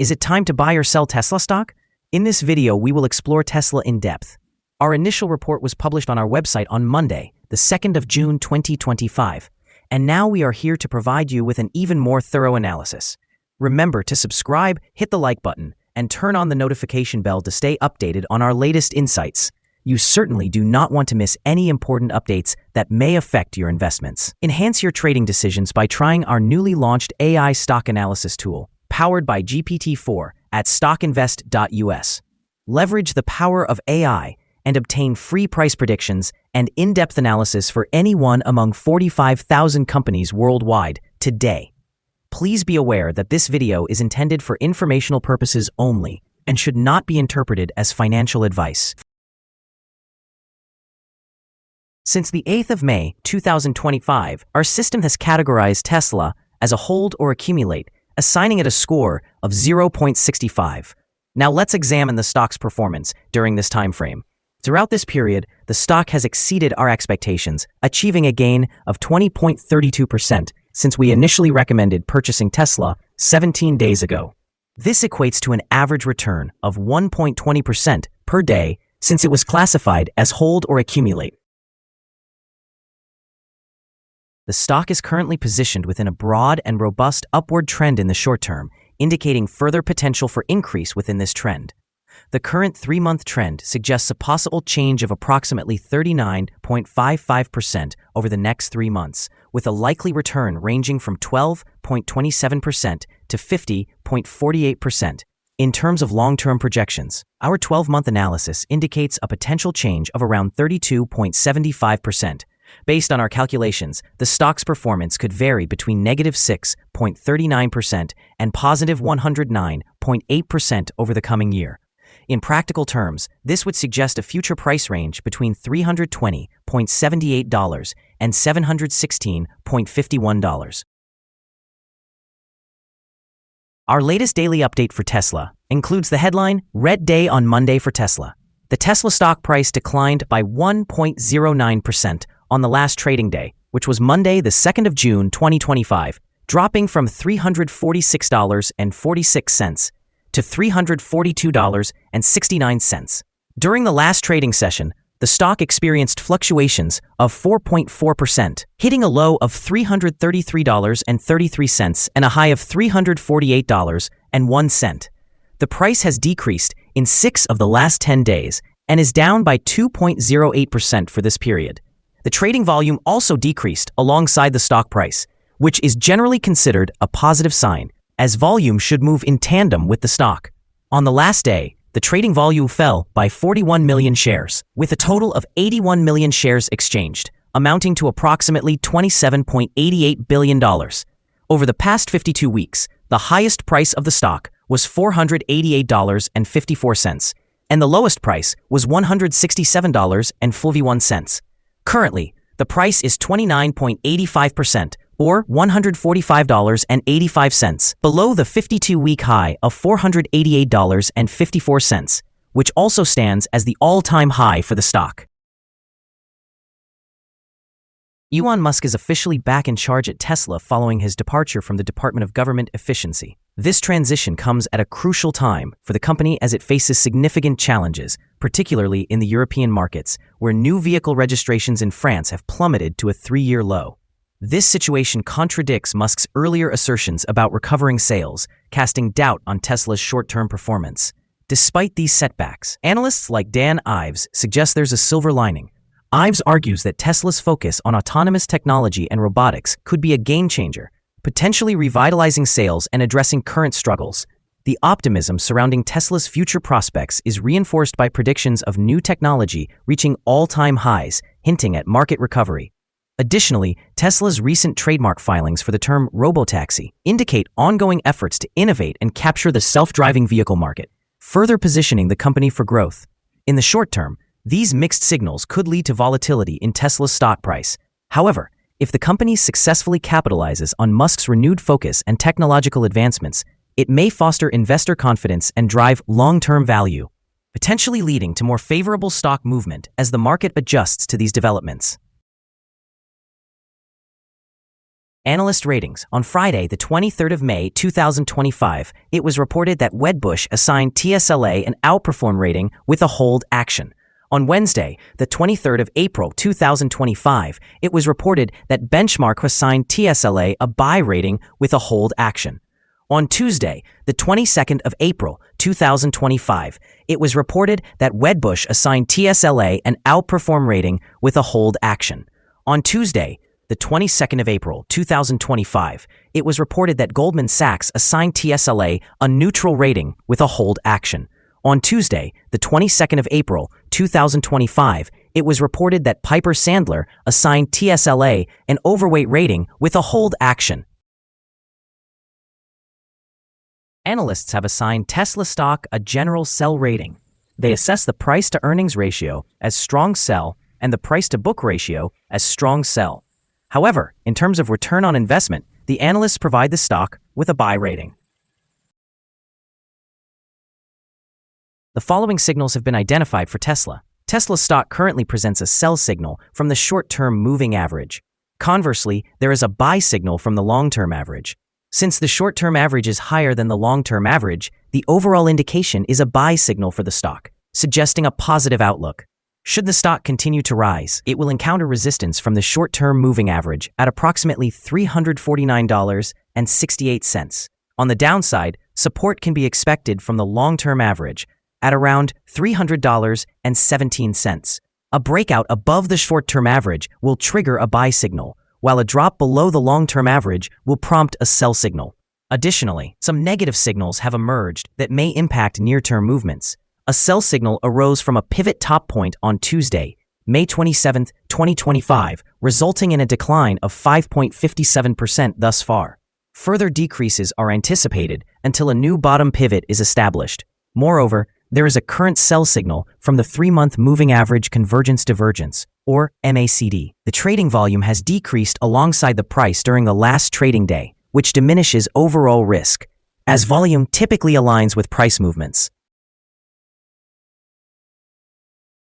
Is it time to buy or sell Tesla stock? In this video, we will explore Tesla in depth. Our initial report was published on our website on Monday, the 2nd of June 2025, and now we are here to provide you with an even more thorough analysis. Remember to subscribe, hit the like button, and turn on the notification bell to stay updated on our latest insights. You certainly do not want to miss any important updates that may affect your investments. Enhance your trading decisions by trying our newly launched AI stock analysis tool, powered by GPT-4 at StockInvest.us. Leverage the power of AI and obtain free price predictions and in-depth analysis for any one among 45,000 companies worldwide today. Please be aware that this video is intended for informational purposes only and should not be interpreted as financial advice. Since the 8th of May, 2025, our system has categorized Tesla as a hold or accumulate, assigning it a score of 0.65. Now let's examine the stock's performance during this time frame. Throughout this period, the stock has exceeded our expectations, achieving a gain of 20.32% since we initially recommended purchasing Tesla 17 days ago. This equates to an average return of 1.20% per day since it was classified as hold or accumulate. The stock is currently positioned within a broad and robust upward trend in the short term, indicating further potential for increase within this trend. The current 3-month trend suggests a possible change of approximately 39.55% over the next 3 months, with a likely return ranging from 12.27% to 50.48%. In terms of long-term projections, our 12-month analysis indicates a potential change of around 32.75%. Based on our calculations, the stock's performance could vary between -6.39% and +109.8% over the coming year. In practical terms, this would suggest a future price range between $320.78 and $716.51. Our latest daily update for Tesla includes the headline, "Red Day on Monday for Tesla." The Tesla stock price declined by 1.09% on the last trading day, which was Monday, the 2nd of June 2025, dropping from $346.46 to $342.69. During the last trading session, the stock experienced fluctuations of 4.4%, hitting a low of $333.33 and a high of $348.01. The price has decreased in 6 of the last 10 days and is down by 2.08% for this period. The trading volume also decreased alongside the stock price, which is generally considered a positive sign, as volume should move in tandem with the stock. On the last day, the trading volume fell by 41 million shares, with a total of 81 million shares exchanged, amounting to approximately $27.88 billion. Over the past 52 weeks, the highest price of the stock was $488.54, and the lowest price was $167.51. Currently, the price is 29.85%, or $145.85, below the 52-week high of $488.54, which also stands as the all-time high for the stock. Elon Musk is officially back in charge at Tesla following his departure from the Department of Government Efficiency. This transition comes at a crucial time for the company as it faces significant challenges, particularly in the European markets, where new vehicle registrations in France have plummeted to a 3-year low. This situation contradicts Musk's earlier assertions about recovering sales, casting doubt on Tesla's short-term performance. Despite these setbacks, analysts like Dan Ives suggest there's a silver lining. Ives argues that Tesla's focus on autonomous technology and robotics could be a game-changer, potentially revitalizing sales and addressing current struggles. The optimism surrounding Tesla's future prospects is reinforced by predictions of new technology reaching all-time highs, hinting at market recovery. Additionally, Tesla's recent trademark filings for the term robotaxi indicate ongoing efforts to innovate and capture the self-driving vehicle market, further positioning the company for growth. In the short term, these mixed signals could lead to volatility in Tesla's stock price. However, if the company successfully capitalizes on Musk's renewed focus and technological advancements, it may foster investor confidence and drive long-term value, potentially leading to more favorable stock movement as the market adjusts to these developments. Analyst ratings. On Friday, the 23rd of May, 2025, it was reported that Wedbush assigned TSLA an outperform rating with a hold action. On Wednesday, the 23rd of April, 2025, it was reported that Benchmark assigned TSLA a buy rating with a hold action. On Tuesday, the 22nd of April, 2025, it was reported that Wedbush assigned TSLA an outperform rating with a hold action. On Tuesday, the 22nd of April, 2025, it was reported that Goldman Sachs assigned TSLA a neutral rating with a hold action. On Tuesday, the 22nd of April, 2025, it was reported that Piper Sandler assigned TSLA an overweight rating with a hold action. Analysts have assigned Tesla stock a general sell rating. They assess the price-to-earnings ratio as strong sell and the price-to-book ratio as strong sell. However, in terms of return on investment, the analysts provide the stock with a buy rating. The following signals have been identified for Tesla. Tesla stock currently presents a sell signal from the short-term moving average. Conversely, there is a buy signal from the long-term average. Since the short-term average is higher than the long-term average, the overall indication is a buy signal for the stock, suggesting a positive outlook. Should the stock continue to rise, it will encounter resistance from the short-term moving average at approximately $349.68. On the downside, support can be expected from the long-term average at around $300.17. A breakout above the short-term average will trigger a buy signal, while a drop below the long-term average will prompt a sell signal. Additionally, some negative signals have emerged that may impact near-term movements. A sell signal arose from a pivot top point on Tuesday, May 27, 2025, resulting in a decline of 5.57% thus far. Further decreases are anticipated until a new bottom pivot is established. Moreover, there is a current sell signal from the 3-month moving average convergence divergence, or MACD. The trading volume has decreased alongside the price during the last trading day, which diminishes overall risk, as volume typically aligns with price movements.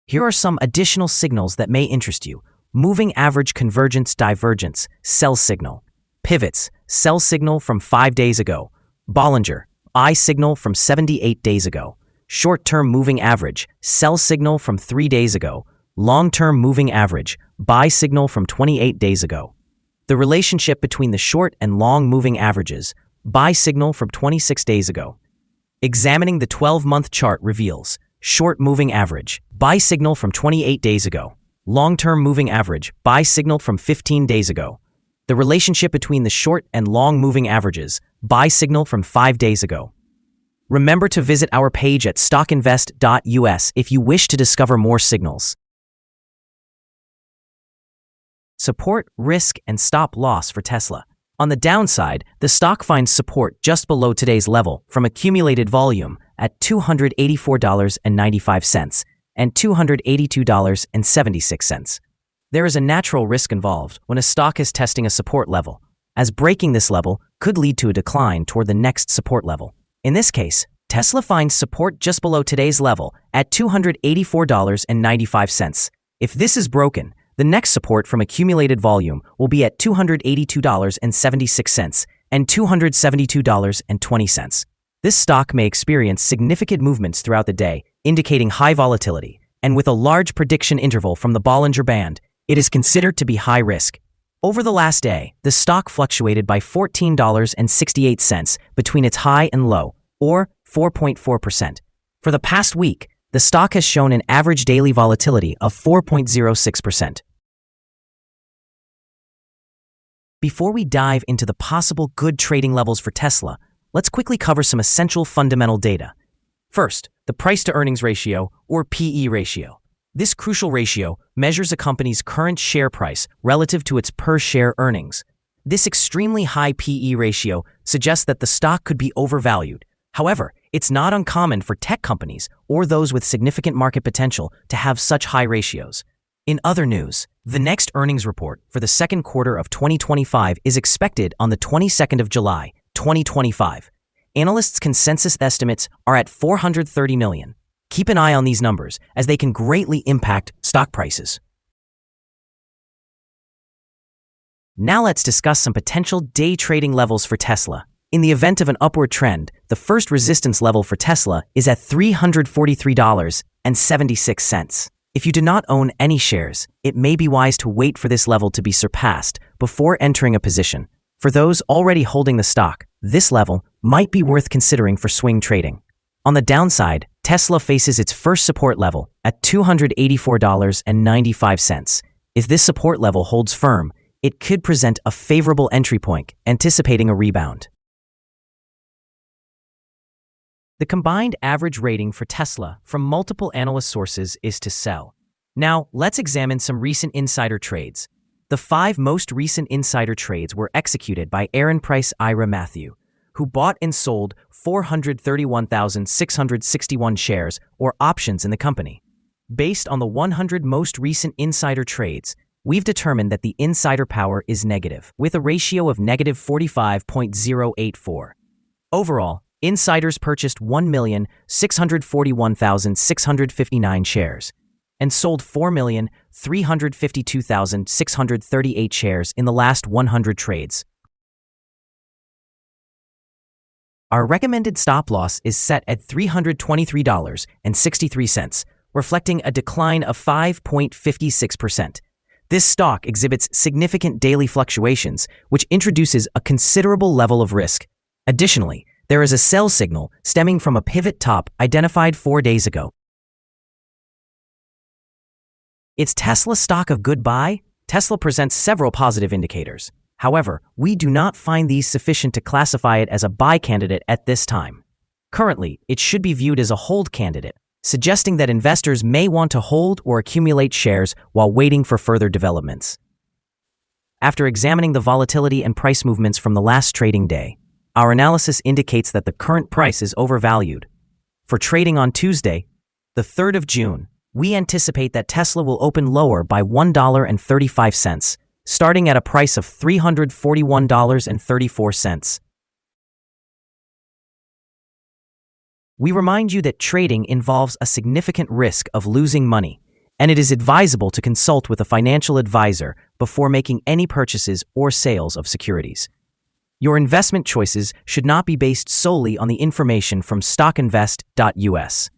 Here are some additional signals that may interest you. Moving average convergence divergence, sell signal. Pivots, sell signal from 5 days ago. Bollinger, buy signal from 78 days ago. Short-term moving average, sell signal from 3 days ago. Long-term moving average, buy signal from 28 days ago. The relationship between the short and long moving averages, buy signal from 26 days ago. Examining the 12-month chart reveals short moving average, buy signal from 28 days ago. Long-term moving average, buy signal from 15 days ago. The relationship between the short and long moving averages, buy signal from 5 days ago. Remember to visit our page at StockInvest.us if you wish to discover more signals. Support, risk, and stop loss for Tesla. On the downside, the stock finds support just below today's level from accumulated volume at $284.95 and $282.76. There is a natural risk involved when a stock is testing a support level, as breaking this level could lead to a decline toward the next support level. In this case, Tesla finds support just below today's level at $284.95. If this is broken, the next support from accumulated volume will be at $282.76 and $272.20. This stock may experience significant movements throughout the day, indicating high volatility, and with a large prediction interval from the Bollinger Band, it is considered to be high risk. Over the last day, the stock fluctuated by $14.68 between its high and low, or 4.4%. For the past week, the stock has shown an average daily volatility of 4.06%. Before we dive into the possible good trading levels for Tesla, let's quickly cover some essential fundamental data. First, the price-to-earnings ratio, or PE ratio. This crucial ratio measures a company's current share price relative to its per-share earnings. This extremely high PE ratio suggests that the stock could be overvalued. However, it's not uncommon for tech companies or those with significant market potential to have such high ratios. In other news, the next earnings report for the second quarter of 2025 is expected on the 22nd of July, 2025. Analysts' consensus estimates are at 430 million. Keep an eye on these numbers as they can greatly impact stock prices. Now let's discuss some potential day trading levels for Tesla. In the event of an upward trend, the first resistance level for Tesla is at $343.76. If you do not own any shares, it may be wise to wait for this level to be surpassed before entering a position. For those already holding the stock, this level might be worth considering for swing trading. On the downside, Tesla faces its first support level at $284.95. If this support level holds firm, it could present a favorable entry point, anticipating a rebound. The combined average rating for Tesla from multiple analyst sources is to sell. Now, let's examine some recent insider trades. The 5 most recent insider trades were executed by Aaron Price Ira Matthew, who bought and sold 431,661 shares or options in the company. Based on the 100 most recent insider trades, we've determined that the insider power is negative, with a ratio of negative 45.084. Overall, insiders purchased 1,641,659 shares and sold 4,352,638 shares in the last 100 trades. Our recommended stop loss is set at $323.63, reflecting a decline of 5.56%. This stock exhibits significant daily fluctuations, which introduces a considerable level of risk. Additionally, there is a sell signal stemming from a pivot top identified 4 days ago. Is Tesla stock a good buy? Tesla presents several positive indicators. However, we do not find these sufficient to classify it as a buy candidate at this time. Currently, it should be viewed as a hold candidate, suggesting that investors may want to hold or accumulate shares while waiting for further developments. After examining the volatility and price movements from the last trading day, our analysis indicates that the current price is overvalued. For trading on Tuesday, the 3rd of June, we anticipate that Tesla will open lower by $1.35, starting at a price of $341.34. We remind you that trading involves a significant risk of losing money, and it is advisable to consult with a financial advisor before making any purchases or sales of securities. Your investment choices should not be based solely on the information from StockInvest.us.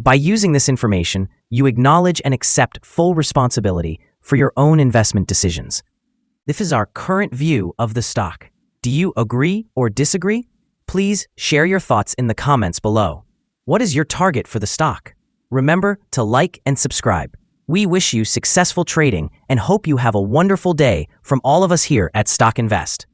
By using this information, you acknowledge and accept full responsibility for your own investment decisions. This is our current view of the stock. Do you agree or disagree? Please share your thoughts in the comments below. What is your target for the stock? Remember to like and subscribe. We wish you successful trading and hope you have a wonderful day from all of us here at Stock Invest.